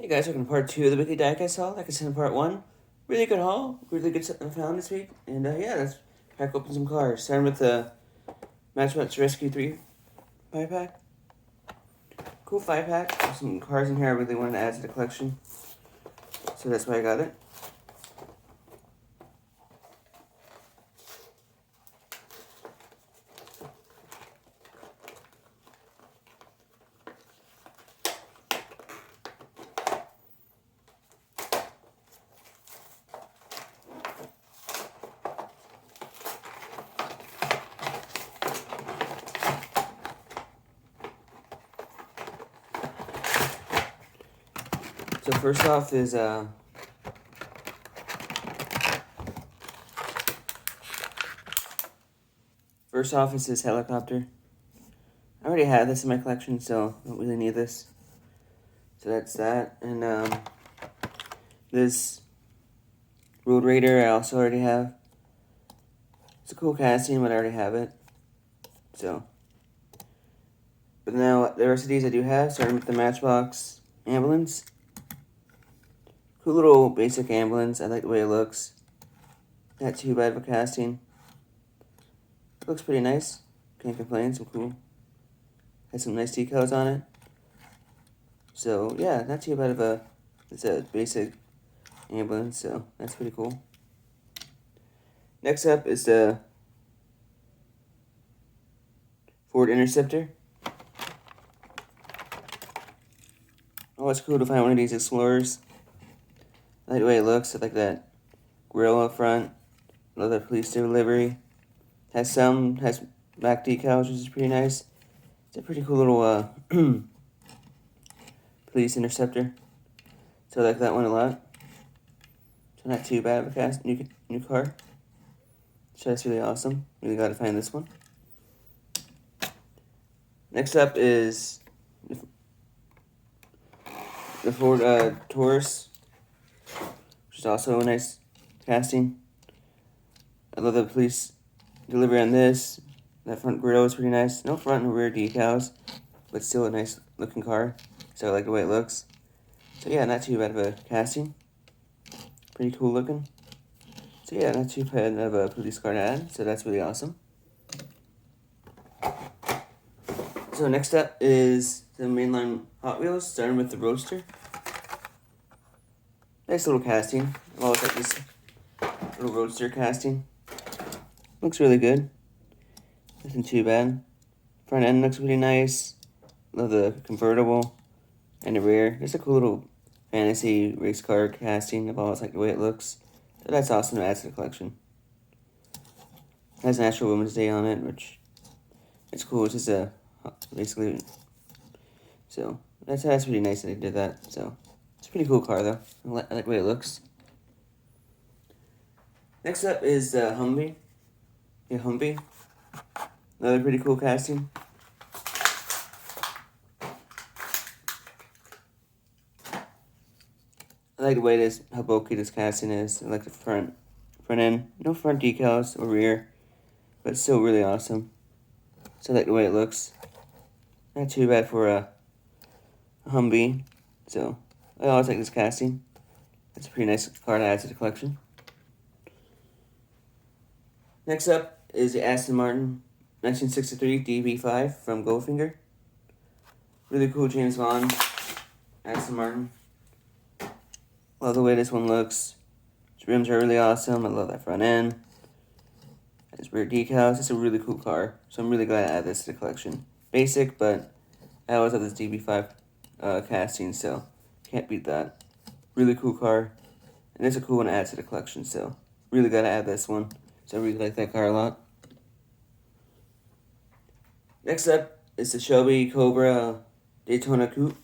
Hey guys, welcome to part 2 of the weekly diecast haul. Like I said in part 1, really good haul, really good stuff I found this week. And yeah, let's crack open some cars. Starting with the Matchbox Rescue 3 5-pack. Cool 5-pack. There's some cars in here I really wanted to add to the collection, so that's why I got it. So first off is this helicopter. I already have this in my collection, so I don't really need this. So that's that. And this Road Raider I also already have. It's a cool casting, but I already have it. So, but now the rest of these I do have, starting with the Matchbox ambulance. Cool little basic ambulance. I like the way it looks. Not too bad of a casting. Looks pretty nice. Can't complain. Some cool. Has some nice decals on it. So yeah, not too bad of a. It's a basic ambulance, so that's pretty cool. Next up is the Ford Interceptor. Oh, it's cool to find one of these Explorers. I like the way it looks. I like that grill up front. I love that police delivery. Has back decals, which is pretty nice. It's a pretty cool little police interceptor. So I like that one a lot. So not too bad of a new car. So that's really awesome. Really glad to find this one. Next up is the Ford Taurus, which is also a nice casting. I love the police delivery on this. That front grille is pretty nice. No front and rear decals, but still a nice looking car. So I like the way it looks. So yeah, not too bad of a casting. Pretty cool looking. So yeah, not too bad of a police car to add. So that's really awesome. So next up is the mainline Hot Wheels, starting with the Roadster. Nice little casting. I always like this little Roadster casting. Looks really good. Nothing too bad. Front end looks pretty nice. Love the convertible and the rear. It's a cool little fantasy race car casting. I've always liked the way it looks. So that's awesome to add to the collection. It has National Women's Day on it, which it's cool. It's just basically. So that's pretty nice that they did that. So it's a pretty cool car though. I like the way it looks. Next up is the Humvee. Yeah, Humvee. Another pretty cool casting. I like the way how bulky this casting is. I like the front end. No front decals or rear, but it's still really awesome. So I like the way it looks. Not too bad for a Humvee. So I always like this casting. It's a pretty nice car to add to the collection. Next up is the Aston Martin 1963 DB5 from Goldfinger. Really cool James Bond Aston Martin. Love the way this one looks. Its rims are really awesome. I love that front end. Its rear decals. It's a really cool car. So I'm really glad I added this to the collection. Basic, but I always have this DB5 casting, so can't beat that. Really cool car. And it's a cool one to add to the collection, so really glad to add this one. So I really like that car a lot. Next up is the Shelby Cobra Daytona Coupe.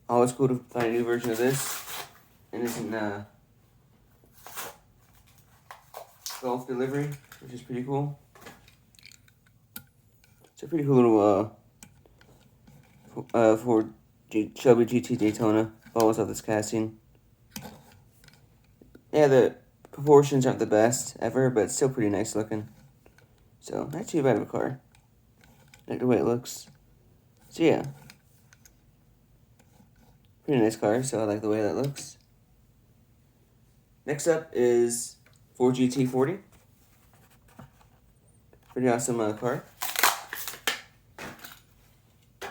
Always cool to find a new version of this. And it's in Golf delivery, which is pretty cool. It's a pretty cool little Ford Shelby GT Daytona. Always love this casting. Yeah, the proportions aren't the best ever, but it's still pretty nice looking. So, not too bad of a car. I like the way it looks. So yeah. Pretty nice car, so I like the way that looks. Next up is Ford GT40. Pretty awesome car. I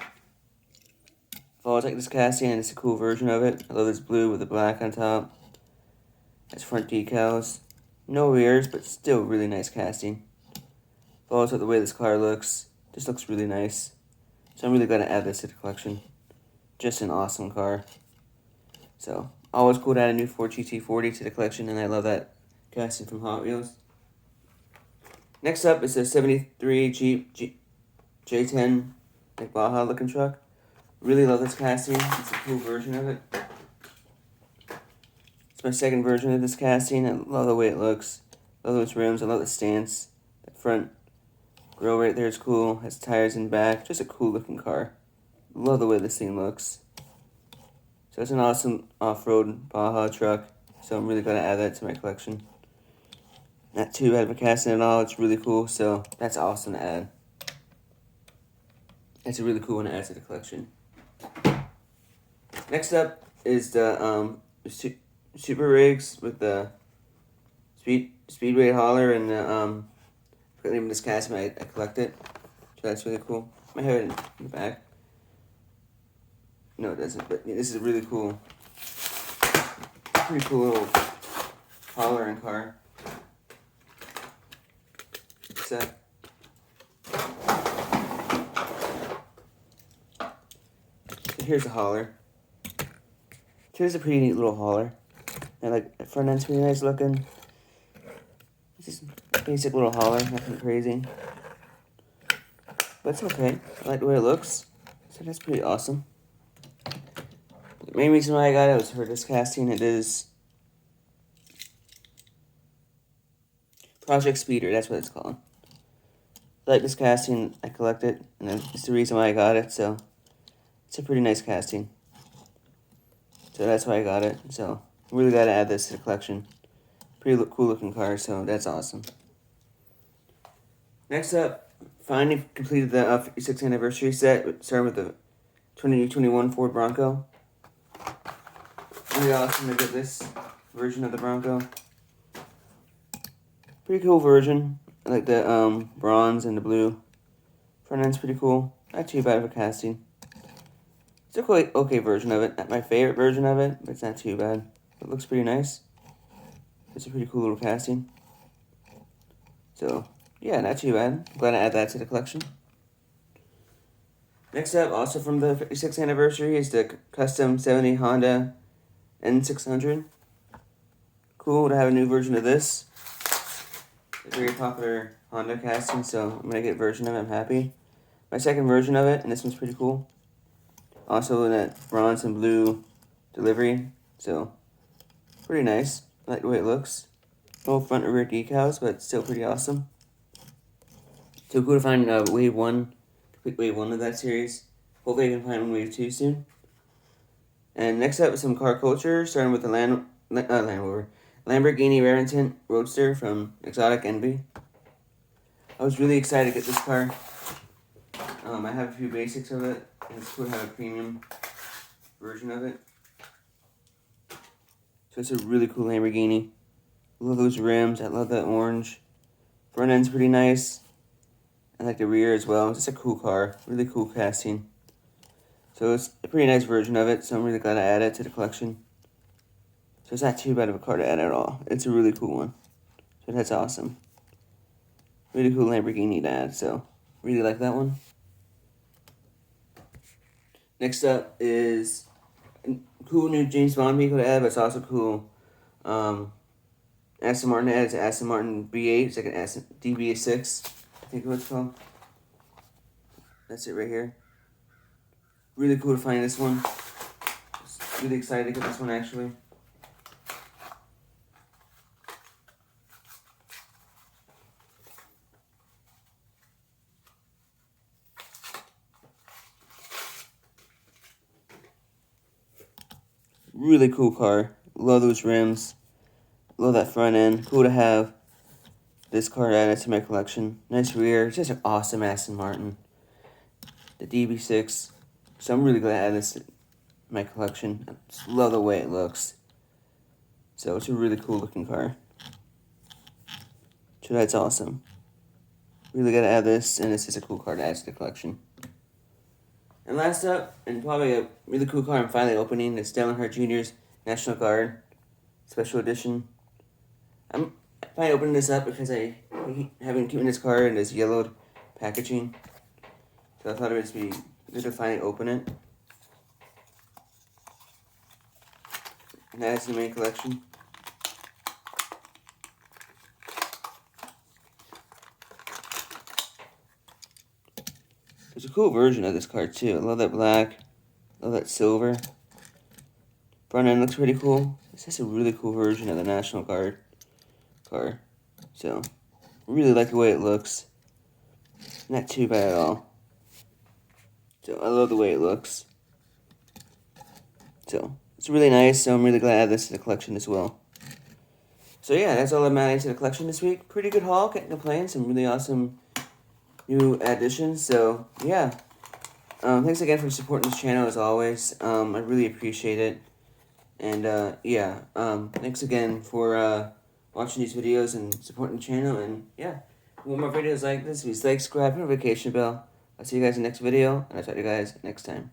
always like this casting, and it's a cool version of it. I love this blue with the black on top. Has front decals. No rears, but still really nice casting. I always like the way this car looks. Just looks really nice. So I'm really glad to add this to the collection. Just an awesome car. So, always cool to add a new Ford GT40 to the collection, and I love that casting from Hot Wheels. Next up is a 73 Jeep J10 like Baja looking truck. Really love this casting. It's a cool version of it. It's my second version of this casting. I love the way it looks. Love those rims. I love the stance. The front grill right there is cool. Has tires in back. Just a cool looking car. Love the way this thing looks. So it's an awesome off-road Baja truck. So I'm really going to add that to my collection. Not too bad of a casting at all. It's really cool. So that's awesome to add. That's a really cool one to add to the collection. Next up is the Super Rigs with the Speedway hauler and the the name of this casting. I collect it, so that's really cool. I have it in the back. No, it doesn't. But this is a really cool, pretty cool little hauler and car set. Here's the hauler. Here's a pretty neat little hauler. And like the front end's pretty nice looking. It's just a basic little hauler, nothing crazy. But it's okay. I like the way it looks. So that's pretty awesome. The main reason why I got it was for this casting. It is Project Speeder, that's what it's called. I like this casting, I collect it, and that's the reason why I got it, so it's a pretty nice casting. So that's why I got it. So really got to add this to the collection. Pretty cool looking car, so that's awesome. Next up, finally completed the 56th anniversary set. Starting with the 2021 Ford Bronco. Really awesome to get this version of the Bronco. Pretty cool version. I like the bronze and the blue. Front end's pretty cool. Not too bad of a casting. It's a quite okay version of it. Not my favorite version of it, but it's not too bad. It looks pretty nice. It's a pretty cool little casting. So, yeah, not too bad. I'm glad to add that to the collection. Next up, also from the 56th anniversary, is the custom 70 Honda N600. Cool to have a new version of this. It's a very popular Honda casting, so I'm going to get a version of it. I'm happy. My second version of it, and this one's pretty cool. Also in that bronze and blue delivery, so pretty nice. I like the way it looks. No front or rear decals, but still pretty awesome. So cool to find wave 1, complete wave 1 of that series. Hopefully I can find wave 2 soon. And next up is some car culture, starting with the Land Rover. Lamborghini Raritant Roadster from Exotic Envy. I was really excited to get this car. I have a few basics of it, and it's cool to have a premium version of it. So it's a really cool Lamborghini. I love those rims. I love that orange. Front end's pretty nice. I like the rear as well. It's just a cool car. Really cool casting. So it's a pretty nice version of it, so I'm really glad I added it to the collection. So it's not too bad of a car to add at all. It's a really cool one. So that's awesome. Really cool Lamborghini to add, so really like that one. Next up is a cool new James Bond vehicle to add, but it's also cool. Aston Martin adds Aston Martin B8. It's like an DB6, I think what it's called. That's it right here. Really cool to find this one. Just really excited to get this one actually. Really cool car. Love those rims. Love that front end. Cool to have this car added to my collection. Nice rear. Just an awesome Aston Martin. The DB6. So I'm really glad to add this my collection. I just love the way it looks. So it's a really cool looking car. So that's awesome. Really gotta add this, and this is a cool car to add to the collection. And last up, and probably a really cool car I'm finally opening, is Dale Earnhardt Jr.'s National Guard Special Edition. I'm finally opening this up because I have been keeping this car in this yellowed packaging. So I thought it would be good to finally open it. And add it to the main collection. There's a cool version of this car too. I love that black. Love that silver. Front end looks pretty cool. This is a really cool version of the National Guard car. So, really like the way it looks. Not too bad at all. So, I love the way it looks. So, it's really nice. So, I'm really glad I added this to the collection as well. So, yeah, that's all I'm adding to the collection this week. Pretty good haul. Can't complain. Some really awesome new additions. So, yeah. Thanks again for supporting this channel as always. I really appreciate it. And, yeah, thanks again for, watching these videos and supporting the channel. And, yeah, if you want more videos like this, please like, subscribe, hit the notification bell. I'll see you guys in the next video, and I'll talk to you guys next time.